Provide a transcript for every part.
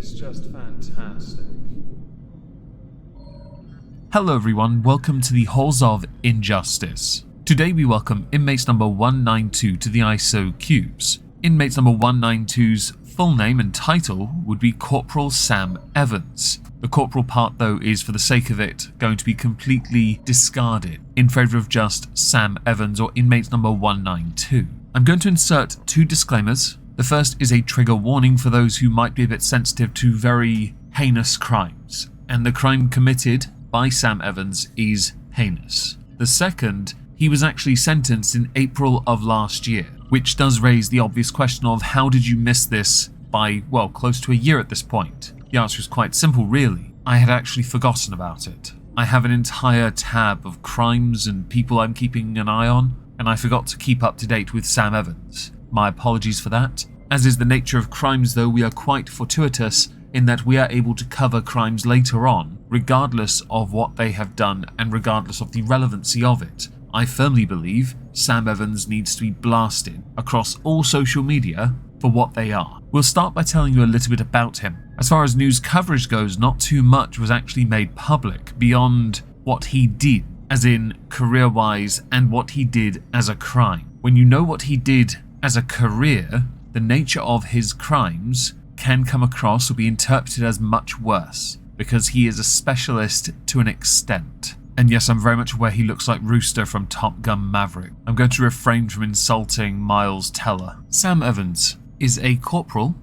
is just fantastic. Hello everyone, welcome to the Halls of Injustice. Today we welcome inmate number 192 to the ISO cubes. Inmate number 192's full name and title would be Corporal Sam Evans. The corporal part though is, for the sake of it, going to be completely discarded in favour of just Sam Evans or inmate number 192. I'm going to insert two disclaimers. The first is a trigger warning for those who might be a bit sensitive to very heinous crimes, and the crime committed by Sam Evans is heinous. The second, he was actually sentenced in April of last year, which does raise the obvious question of how did you miss this by, well, close to a year at this point? The answer is quite simple really. I had actually forgotten about it. I have an entire tab of crimes and people I'm keeping an eye on, and I forgot to keep up to date with Sam Evans. My apologies for that. As is the nature of crimes though, we are quite fortuitous in that we are able to cover crimes later on, regardless of what they have done and regardless of the relevancy of it. I firmly believe Sam Evans needs to be blasted across all social media for what they are. We'll start by telling you a little bit about him. As far as news coverage goes, not too much was actually made public beyond what he did, as in career-wise, and what he did as a crime. When you know what he did as a career, the nature of his crimes can come across or be interpreted as much worse, because he is a specialist to an extent. And yes, I'm very much aware he looks like Rooster from Top Gun Maverick. I'm going to refrain from insulting Miles Teller. Sam Evans was a corporal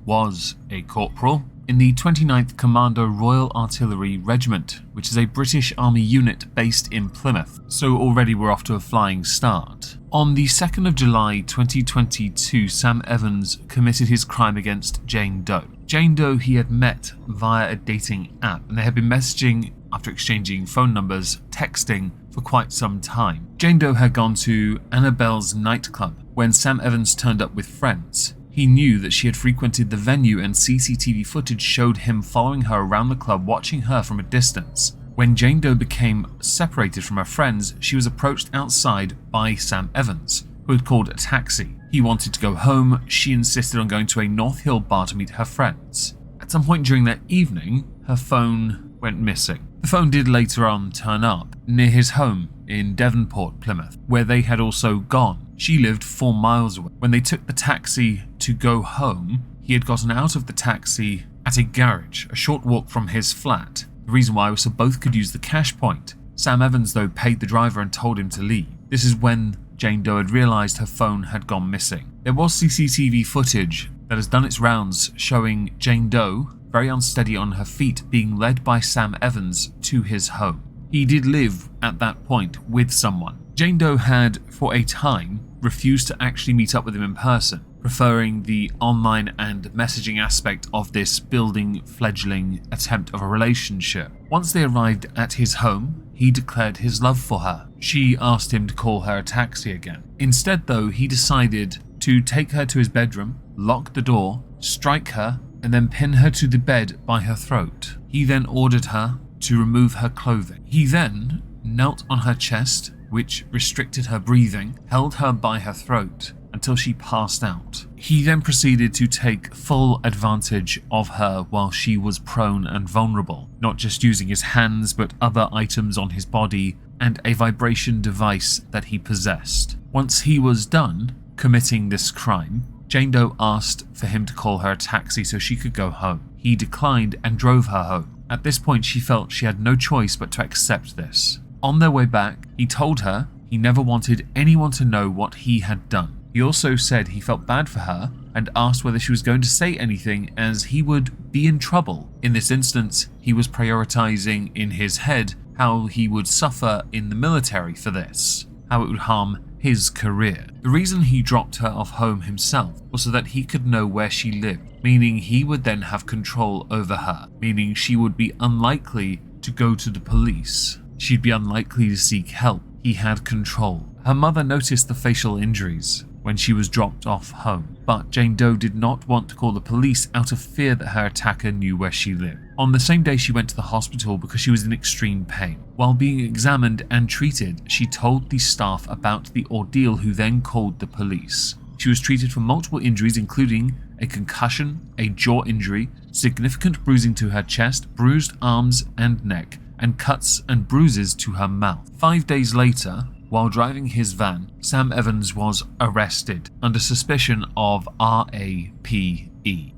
in the 29th Commando Royal Artillery Regiment, which is a British Army unit based in Plymouth, so already we're off to a flying start. On the 2nd of July 2022, Sam Evans committed his crime against Jane Doe. Jane Doe he had met via a dating app, and they had been messaging after exchanging phone numbers, texting for quite some time. Jane Doe had gone to Annabelle's nightclub when Sam Evans turned up with friends. He knew that she had frequented the venue, and CCTV footage showed him following her around the club, watching her from a distance. When Jane Doe became separated from her friends, she was approached outside by Sam Evans, who had called a taxi. He wanted to go home. She insisted on going to a North Hill bar to meet her friends. At some point during that evening, her phone went missing. The phone did later on turn up near his home in Devonport, Plymouth, where they had also gone. She lived 4 miles away. When they took the taxi to go home, he had gotten out of the taxi at a garage, a short walk from his flat. The reason why was so both could use the cash point. Sam Evans, though, paid the driver and told him to leave. This is when Jane Doe had realised her phone had gone missing. There was CCTV footage that has done its rounds showing Jane Doe, very unsteady on her feet, being led by Sam Evans to his home. He did live at that point with someone. Jane Doe had, for a time, refused to actually meet up with him in person, preferring the online and messaging aspect of this building fledgling attempt of a relationship. Once they arrived at his home, he declared his love for her. She asked him to call her a taxi again. Instead though, he decided to take her to his bedroom, lock the door, strike her, and then pin her to the bed by her throat. He then ordered her to remove her clothing. He then knelt on her chest, which restricted her breathing, held her by her throat until she passed out. He then proceeded to take full advantage of her while she was prone and vulnerable, not just using his hands but other items on his body and a vibration device that he possessed. Once he was done committing this crime, Jane Doe asked for him to call her a taxi so she could go home. He declined and drove her home. At this point, she felt she had no choice but to accept this. On their way back, he told her he never wanted anyone to know what he had done. He also said he felt bad for her and asked whether she was going to say anything, as he would be in trouble. In this instance, he was prioritizing in his head how he would suffer in the military for this, how it would harm his career. The reason he dropped her off home himself was so that he could know where she lived, meaning he would then have control over her, meaning she would be unlikely to go to the police. She'd be unlikely to seek help. He had control. Her mother noticed the facial injuries when she was dropped off home, but Jane Doe did not want to call the police out of fear that her attacker knew where she lived. On the same day, she went to the hospital because she was in extreme pain. While being examined and treated, she told the staff about the ordeal, who then called the police. She was treated for multiple injuries, including a concussion, a jaw injury, significant bruising to her chest, bruised arms and neck, and cuts and bruises to her mouth. 5 days later, while driving his van, Sam Evans was arrested under suspicion of RAPE.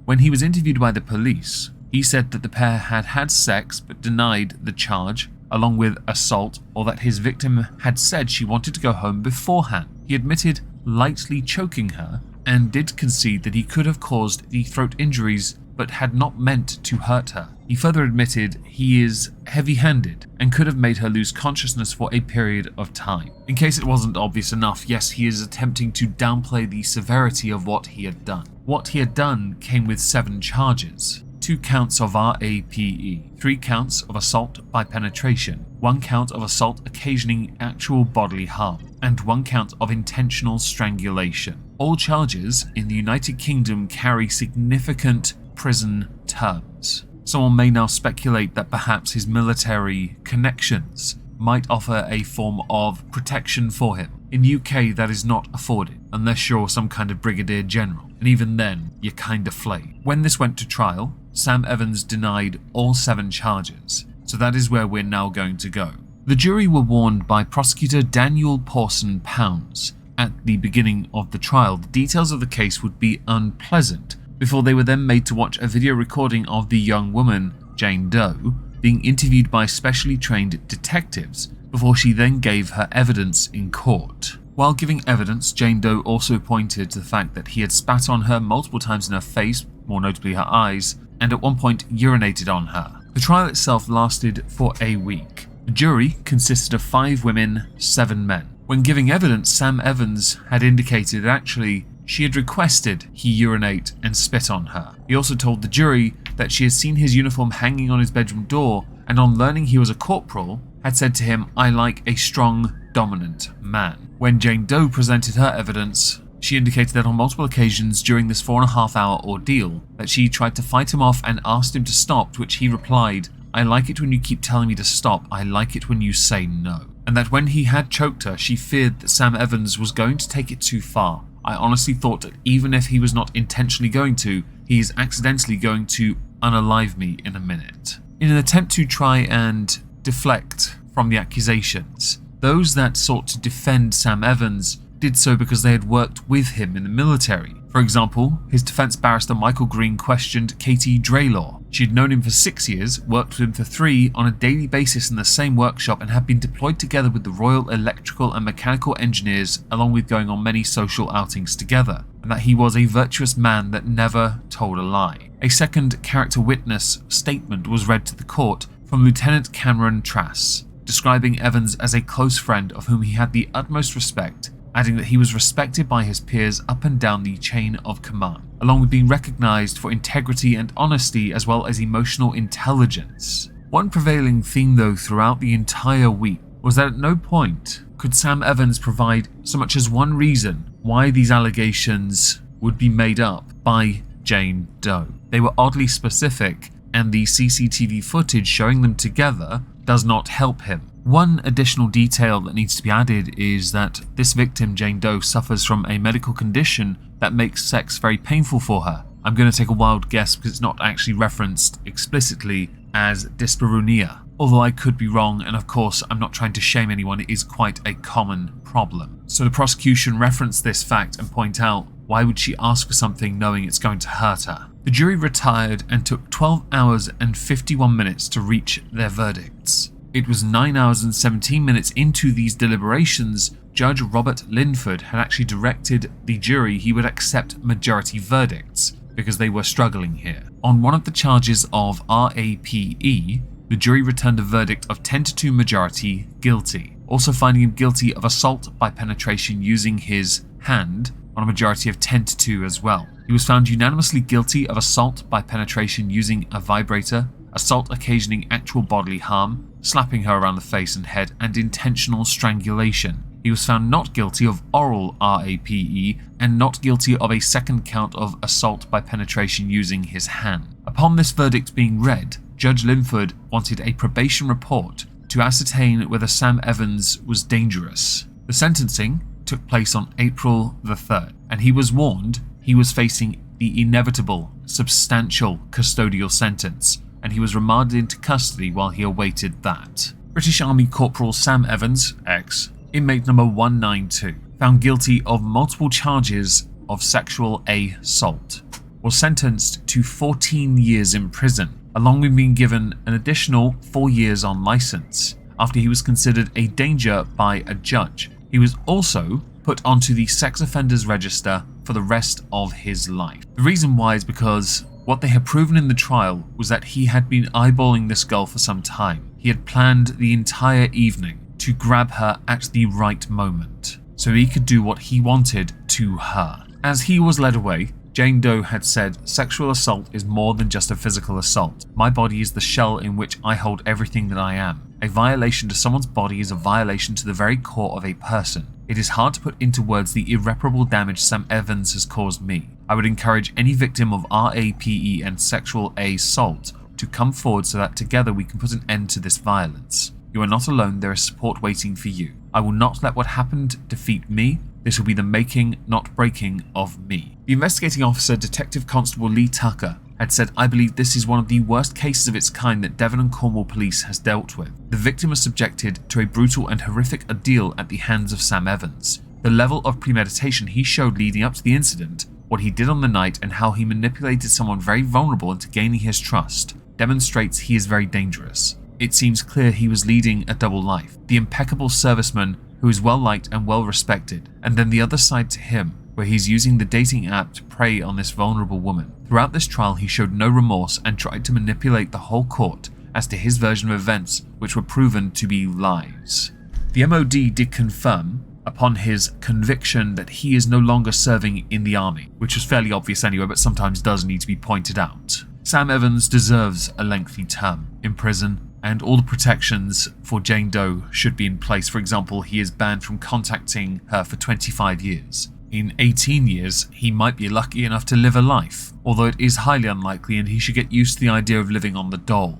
When he was interviewed by the police, he said that the pair had had sex but denied the charge, along with assault, or that his victim had said she wanted to go home beforehand. He admitted lightly choking her and did concede that he could have caused the throat injuries but had not meant to hurt her. He further admitted he is heavy-handed and could have made her lose consciousness for a period of time. In case it wasn't obvious enough, yes, he is attempting to downplay the severity of what he had done. What he had done came with 7 charges. 2 counts of RAPE, 3 counts of assault by penetration, 1 count of assault occasioning actual bodily harm, and 1 count of intentional strangulation. All charges in the United Kingdom carry significant prison terms. Someone may now speculate that perhaps his military connections might offer a form of protection for him. In the UK, that is not afforded, unless you're some kind of brigadier general, and even then, you're kinda flayed. When this went to trial, Sam Evans denied all 7 charges, so that is where we're now going to go. The jury were warned by prosecutor Daniel Pawson Pounds at the beginning of the trial the details of the case would be unpleasant, before they were then made to watch a video recording of the young woman, Jane Doe, being interviewed by specially trained detectives before she then gave her evidence in court. While giving evidence, Jane Doe also pointed to the fact that he had spat on her multiple times in her face, more notably her eyes, and at one point urinated on her. The trial itself lasted for a week. The jury consisted of 5 women, 7 men. When giving evidence, Sam Evans had indicated that actually she had requested he urinate and spit on her. He also told the jury that she had seen his uniform hanging on his bedroom door, and on learning he was a corporal, had said to him, "I like a strong, dominant man." When Jane Doe presented her evidence, she indicated that on multiple occasions during this 4.5-hour ordeal, that she tried to fight him off and asked him to stop, to which he replied, "I like it when you keep telling me to stop, I like it when you say no." And that when he had choked her, she feared that Sam Evans was going to take it too far. "I honestly thought that even if he was not intentionally going to, he is accidentally going to unalive me in a minute." In an attempt to try and deflect from the accusations, those that sought to defend Sam Evans did so because they had worked with him in the military. For example, his defense barrister Michael Green questioned Katie Draylor. She had known him for 6 years, worked with him for 3 on a daily basis in the same workshop, and had been deployed together with the Royal Electrical and Mechanical Engineers, along with going on many social outings together, and that he was a virtuous man that never told a lie. A second character witness statement was read to the court from Lieutenant Cameron Trass, describing Evans as a close friend of whom he had the utmost respect, adding that he was respected by his peers up and down the chain of command, along with being recognised for integrity and honesty as well as emotional intelligence. One prevailing theme though throughout the entire week was that at no point could Sam Evans provide so much as one reason why these allegations would be made up by Jane Doe. They were oddly specific, and the CCTV footage showing them together does not help him. One additional detail that needs to be added is that this victim, Jane Doe, suffers from a medical condition that makes sex very painful for her. I'm going to take a wild guess because it's not actually referenced explicitly as dyspareunia, although I could be wrong, and of course I'm not trying to shame anyone, it is quite a common problem. So the prosecution referenced this fact and point out, why would she ask for something knowing it's going to hurt her? The jury retired and took 12 hours and 51 minutes to reach their verdicts. It was 9 hours and 17 minutes into these deliberations, Judge Robert Linford had actually directed the jury he would accept majority verdicts, because they were struggling here. On one of the charges of RAPE, the jury returned a verdict of 10-2 majority guilty, also finding him guilty of assault by penetration using his hand on a majority of 10-2 as well. He was found unanimously guilty of assault by penetration using a vibrator, assault occasioning actual bodily harm, slapping her around the face and head, and intentional strangulation. He was found not guilty of oral RAPE and not guilty of a second count of assault by penetration using his hand. Upon this verdict being read, Judge Linford wanted a probation report to ascertain whether Sam Evans was dangerous. The sentencing took place on April the 3rd, and he was warned he was facing the inevitable, substantial custodial sentence, and he was remanded into custody while he awaited that. British Army Corporal Sam Evans, ex, inmate number 192, found guilty of multiple charges of sexual assault, was sentenced to 14 years in prison, along with being given an additional 4 years on license after he was considered a danger by a judge. He was also put onto the sex offenders register for the rest of his life. The reason why is because what they had proven in the trial was that he had been eyeballing this girl for some time. He had planned the entire evening to grab her at the right moment, so he could do what he wanted to her. As he was led away, Jane Doe had said, "Sexual assault is more than just a physical assault. My body is the shell in which I hold everything that I am. A violation to someone's body is a violation to the very core of a person. It is hard to put into words the irreparable damage Sam Evans has caused me. I would encourage any victim of RAPE and sexual assault to come forward so that together we can put an end to this violence. You are not alone, there is support waiting for you. I will not let what happened defeat me. This will be the making, not breaking, of me." The investigating officer, Detective Constable Lee Tucker, had said, "I believe this is one of the worst cases of its kind that Devon and Cornwall police has dealt with. The victim was subjected to a brutal and horrific ordeal at the hands of Sam Evans. The level of premeditation he showed leading up to the incident, what he did on the night, and how he manipulated someone very vulnerable into gaining his trust, demonstrates he is very dangerous. It seems clear he was leading a double life. The impeccable serviceman who is well liked and well respected, and then the other side to him, where he's using the dating app to prey on this vulnerable woman. Throughout this trial, he showed no remorse and tried to manipulate the whole court as to his version of events, which were proven to be lies." The MOD did confirm, upon his conviction, that he is no longer serving in the army, which was fairly obvious anyway, but sometimes does need to be pointed out. Sam Evans deserves a lengthy term in prison, and all the protections for Jane Doe should be in place. For example, he is banned from contacting her for 25 years. In 18 years, he might be lucky enough to live a life, although it is highly unlikely, and he should get used to the idea of living on the dole.